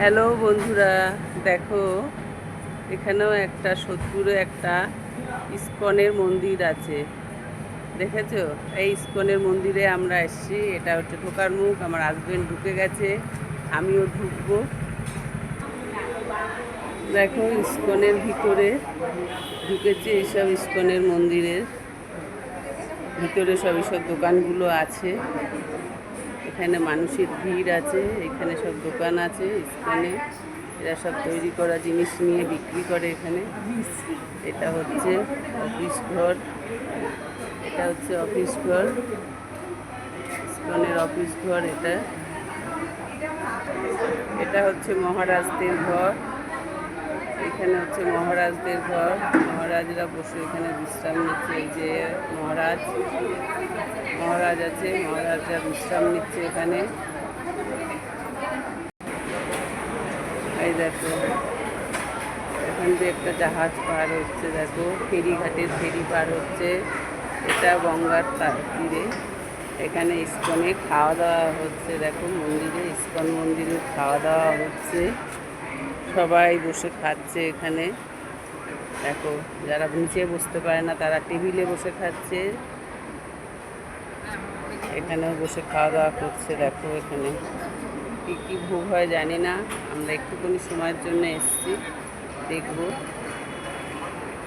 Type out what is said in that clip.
Hello বন্ধুরা, দেখো এখানেও একটা সোদপুরে একটা ইস্কনের মন্দির আছে। দেখেছো? এই ইস্কনের মন্দিরে আমরা এসেছি। এটা হচ্ছে ঢোকার মুখ। আমার হাজবেন্ড ঢুকে গেছে, আমিও ঢুকবো। দেখো ইস্কনের ভিতরে ঢুকেছি। এইসব ইস্কনের মন্দিরের ভিতরে সব দোকানগুলো আছে। এখানে মানুষের ভিড় আছে, এখানে সব দোকান আছে ইস্কনে। এরা সব তৈরি করা জিনিস নিয়ে বিক্রি করে এখানে। এটা হচ্ছে অফিস ঘর, এটা হচ্ছে অফিস ঘর, ইস্কনের অফিস ঘর। এটা এটা হচ্ছে মহারাজদের ঘর। এখানে হচ্ছে মহারাজদের ঘর। মহারাজরা বসে এখানে বিশ্রাম নিচ্ছে। এই যে মহারাজ আছে, মহারাজরা বিশ্রাম নিচ্ছে এখানে। এই দেখো এখান দিয়ে একটা জাহাজ পার হচ্ছে। দেখো ফেরিঘাটের ফেরি পার হচ্ছে। এটা গঙ্গার তীরে। এখানে ইস্কনে খাওয়া দাওয়া হচ্ছে। দেখো মন্দিরে, ইস্কন মন্দিরে খাওয়া দাওয়া হচ্ছে। সবাই বসে খাচ্ছে এখানে। দেখো যারা নিচে বসতে পারে না তারা টেবিলে বসে খাচ্ছে। এখানেও বসে খাওয়া দাওয়া করছে। দেখো এখানে কী কী ভোগ হয় জানি না, আমরা একটুখানি সময়ের জন্য এসেছি, দেখবো।